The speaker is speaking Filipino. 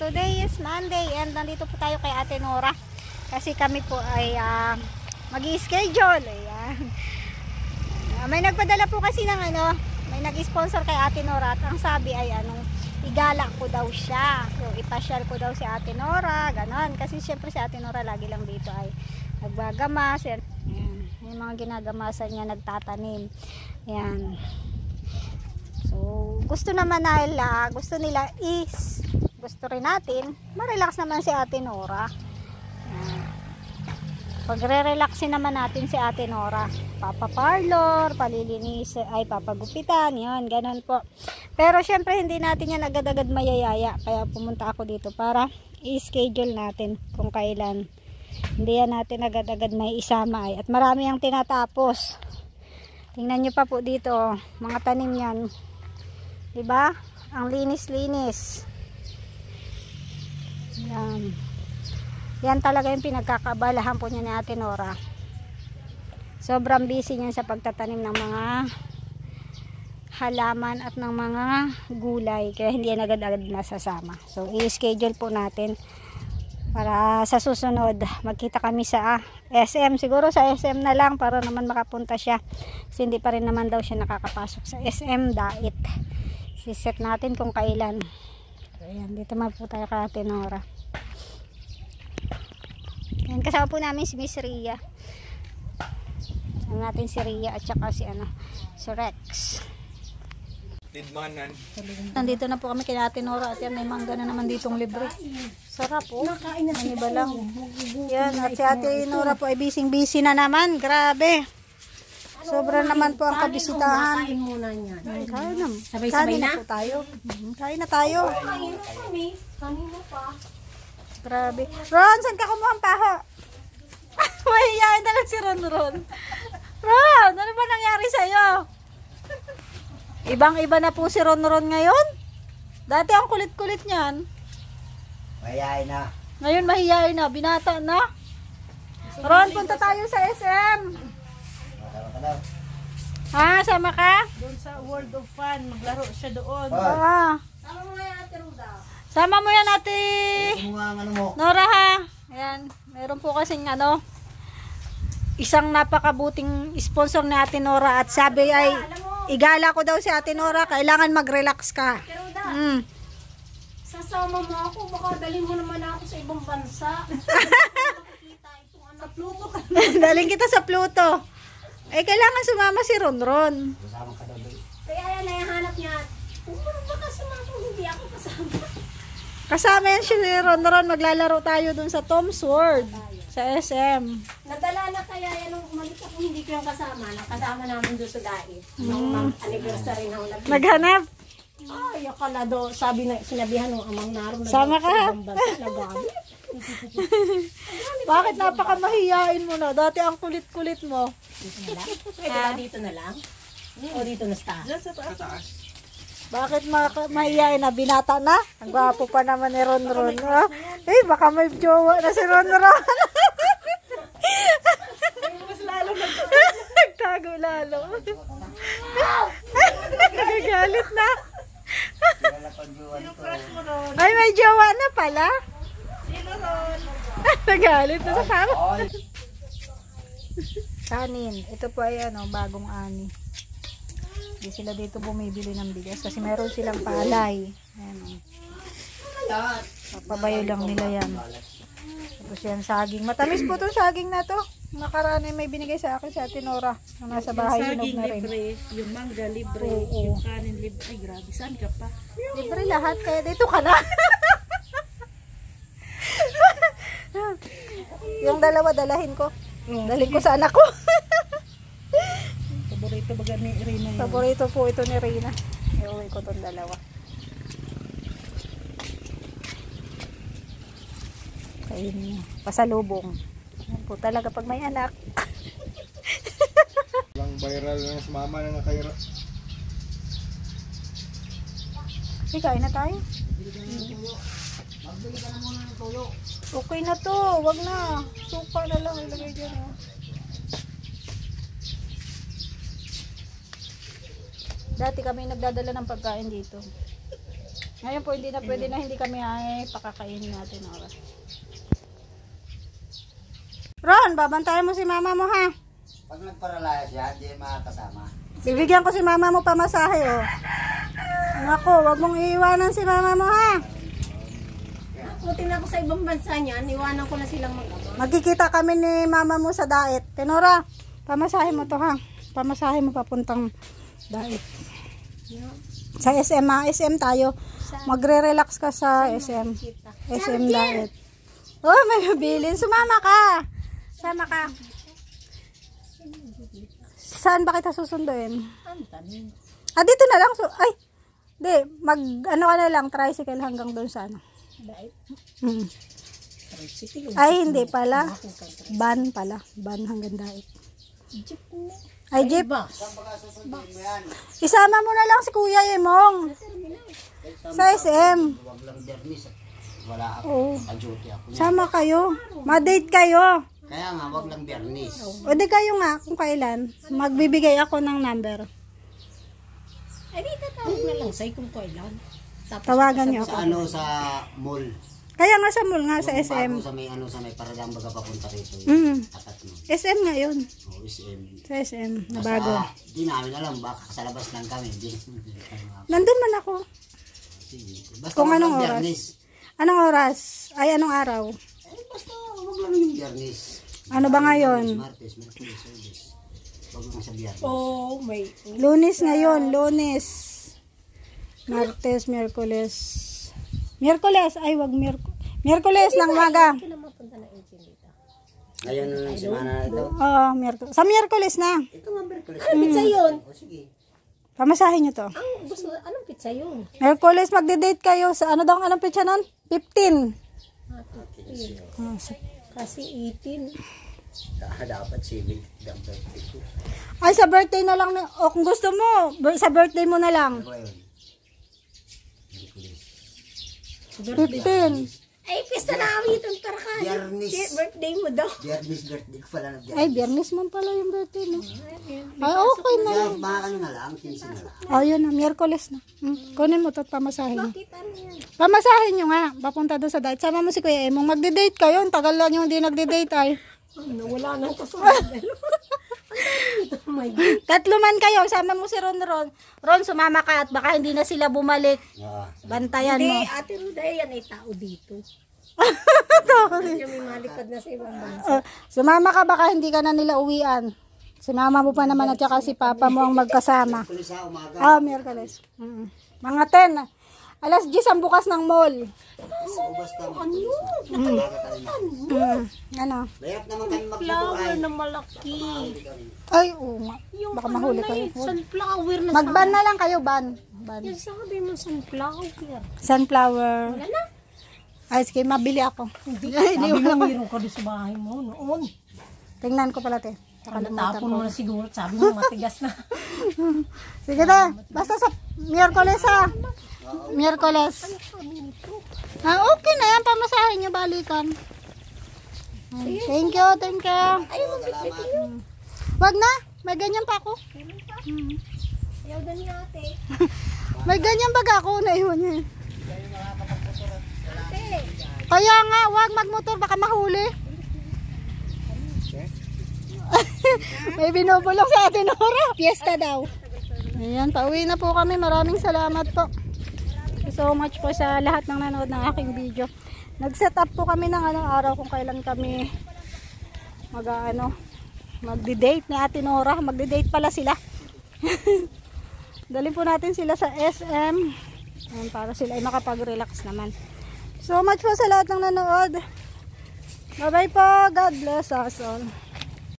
Today is Monday and nandito po tayo kay Ate Nora. Kasi kami po ay mag-i-schedule. Ayan. May nagpadala po kasi ng may nag-sponsor kay Ate Nora at ang sabi ay igala ko daw siya. So, ipasyal ko daw si Ate Nora, ganon. Kasi syempre si Ate Nora lagi lang dito ay nagbagamas. Ayan. Yung mga ginagamasan niya, nagtatanim. Ayan. So, gusto naman nila, gusto rin natin, ma-relax naman si Ate Nora. Pagre-relaxin naman natin si Ate Nora. Papaparlor, palilinis, ay papagupitan, yun, ganun po. Pero syempre hindi natin yan agad-agad mayayaya. Kaya pumunta ako dito para i-schedule natin kung kailan. Hindi yan natin agad-agad may isama ay. At marami ang tinatapos. Tingnan nyo pa po dito, mga tanim yan. Diba? Ang linis-linis. Yan talaga yung pinagkakabalahan po niya ni Ate Nora. Sobrang busy niya sa pagtatanim ng mga halaman at ng mga gulay. Kaya hindi yan agad-agad nasasama. So, i-schedule po natin para sa susunod magkita kami sa SM. Siguro sa SM na lang para naman makapunta siya. Kasi hindi pa rin naman daw siya nakakapasok sa SM Dait. Siset natin kung kailan. Ayan, dito man po tayo kay Ate Nora. Ayan, kasama po namin si Miss Ria. Kasama natin si Ria at saka si Rex. Tidmanan. Nandito na po kami kay Ate Nora at yan, may mangga na naman ditong libre. Sarap po. Ano ba lang. Yan, at si Ate Nora po ay busy na naman. Grabe. Sobra naman po ang kabisitahan. Kain muna niyan. Kain na. Sabay-sabay na? Po tayo. Kain na tayo. Kanina pa. Grabe. Ron, saan ka kumuha ang paho? Mahihayin na lang si Ron. Ron, ano ba nangyari sa'yo? Ibang-iba na po si Ron ngayon. Dati ang kulit-kulit niyan. Mahihayin na. Ngayon mahihayin na. Binata na. Ron, punta tayo sa SM. Sama ka? Doon sa World of Fun, maglaro siya doon. Sama mo yan, Ate Ruda. Sama mo yan, Ate Nora, ha? Ayan, meron po kasing isang napakabuting sponsor ni Ate Nora at sabi ay igala ko daw si Ate Nora, kailangan mag-relax ka. Ate Ruda, sasama mo ako, baka dalhin mo naman ako sa ibang bansa. Sa Pluto ka. Daling kita sa Pluto. Kailangan sumama si Ron. Kaya yan, nayahanap niya. Baka sumama, hindi ako kasama. Kasama yan si Ron. Maglalaro tayo dun sa Tom's World. Sa SM. Nadala na kaya yan nung umalis ako, hindi ko yung kasama. Nakasama namin doon sa Dait. Nung anniversary ng Naghanap? Ay, akala do, sinabihan ng amang naroon. Sama ka? Nagalit. Bakit napakamahiyain mo na? Dati ang kulit-kulit mo. Dito na lang? O dito na sa taas? Bakit mahiyain na? Binata na? Ang gwapo pa naman ni Ron. Baka may jowa na si Ron. Mas lalo Nagtago lalo. Nagagalit na. Ay, may jowa na pala. Sino Ron? Nagalit na sa kama. Kanin. Ito po ay bagong ani. Hindi sila dito bumibili ng bigas kasi meron silang palay. Ayan. Papabayo lang nila yan. Tapos yan saging. Matamis po itong saging na to. Nakaraan ay may binigay sa akin si Ate Nora. Nung nasa bahay, hinog na rin. Libre, yung mangga libre, yung kanin libre. Ay grabe, saan ka pa? Libre lahat. Kaya dito ka na. Yung dalawa dalahin ko. Dalhin ko sa anak ko. Paborito ba ni Rina yun? Paborito po ito ni Rina. Iuwi ko itong dalawa. Kain niya. Pasalubong. Yan po talaga pag may anak. Lang viral na sa mama na nakaira. Kain na tayo. Magbili ka na muna ng tuyo. Okay na to. Wag na. Supa na lang ilagay dyan. Dati kami nagdadala ng pagkain dito. Ngayon po hindi na pwede na hindi kami ay pakakainin natin oras. Ron, babantayan mo si mama mo ha. Pag nagparalaya siya, hindi makakasama. Bibigyan ko si mama mo pamasahe oh. Nako, wag mong iiwanan si mama mo ha. Puti na ako sa ibang bansa niyan, iwanan ko na silang mag-ama. Magkikita kami ni mama mo sa Daet. Tenora, pamasahe mo to ha. Pamasahe mo papuntang Daet. Sa SM ha. SM tayo. Magre-relax ka sa SM. SM Daet. Oh, may bilin. Sumama ka. Sama ka. Saan ba kita susunduin? Ah, dito na lang. Ay, di. Ano ka na lang. Tricycle hanggang doon sa ano. Ay, hindi pala. Van pala. Van hanggang Daet. Ay, jeep. Isama mo na lang si Kuya Emong. Sa SM. Huwag lang dermis. Wala Oo. ako. Ka-duty ako. Sama kayo. Ma-date kayo. Kaya nga, wag lang bernis. O di kayo nga kung kailan. Magbibigay ako ng number. Ay, di tatawag na lang sa'yo kung kailan. Tapos, Tawagan niyo ako. Sa ano, sa mall. Kaya nga sa mall nga sa Yung SM. bago sa may paradang baga papunta rito. Tapat mo. SM nga yun. O, SM. Sa SM. Na bago. Di namin alam, baka sa labas lang kami. Di. Nandun man ako. Sige. Basta Kung wag anong lang oras? biyernes. Anong oras? Ay, anong araw? Eh, basta wag lang yung biyernes. Ano ba ngayon? Martes, Merkulis, Sabes. Wag lang sa biyernes. oh, may... Lunes ngayon. Lunes. Martes, Miyerkules. Miyerkules. Ay, wag Miyerkules ng maga. Hindi na mapunta na Angel dito. Ngayon na lang semana na ito. Oo, Miyerkules. Sa Miyerkules na. Ito nga Merkulis. Anong pizza yun? O, sige. Pamasahin nyo to. Anong pizza yun? Miyerkules, magde-date kayo sa ano daw, anong pitsa nun? 15. Ah, Kasi 18. Dapat civil. Dapat ito. Ay, sa birthday na lang. O kung gusto mo, sa birthday mo na lang. Ano ba yun? 15. Ay, pista na kami itong tarka. Biyernes. Birthday mo daw. Biyernes birthday ko pala na biyernes. Ay, biyernes man pala yung birthday mo. Ay, okay na. Kaya baka ano na lang, 15 na lang. Oh, yun na. Miyerkules na. Kunin mo to at pamasahin mo. Kita mo yan. Pamasahin nyo nga. Papunta doon sa date. Sama mo si Kuya Emong. Magde-date kayo. Ang tagal lang yung hindi nagde-date ay. Ano, wala nang kasama. Oh my God. 3 man kayo. Sama mo si Ron. Ron, sumama ka at baka hindi na sila bumalik. Oo. Bantayan mo. Hindi, Ate Ruday, yan ay tao dito. Kasi may malipad na sa ibang bansa. Sumama ka baka hindi ka na nila uwian. Si mama mo pa naman at saka si papa mo ang magkasama. Merkulis ha, umaga. Ah, Miyerkules. Mga 10. Alas 10 ang bukas ng mall. Oo, basta Merkulis. Umaga ka rin. Ano? Mayroon naman kami Flower magpupuay. na malaki. Ay, oo nga. Yung Baka ano mahuli na kayo. yun, sunflower na Mag-ban na lang kayo, ban. Yan sabi mo, sunflower. Sunflower. Wala na. Ay, sige, mabili ako. Sabi mo, mayroon ka doon sa bahay mo noon. Tingnan ko pala, te. Natapon mo na siguro. Sabi mo, matigas na. Sige, te. Basta sa Miyerkules, ha. Miyerkules. Ah, okay na yan. Pamasahin nyo, balikan. Thank you, thank you. Ayaw mo, bitbit yun. Wag na. May ganyan pa ako. Ayaw na ni ate. May ganyan baga ako. Naiwan niya. Ate. Kaya nga, wag magmotor. Baka mahuli. May binubulong sa atin, Nora. Fiesta daw. Ayan, pauwi na po kami. Maraming salamat po. Thank you so much po sa lahat ng nanood ng aking video. Nag-set up po kami ng anong araw kung kailan kami magdi-date ni Ate Nora. Magdi-date pala sila. Dalhin po natin sila sa SM. Ayan, para sila ay makapag-relax naman. So much po sa lahat ng nanood. Bye bye po. God bless us all.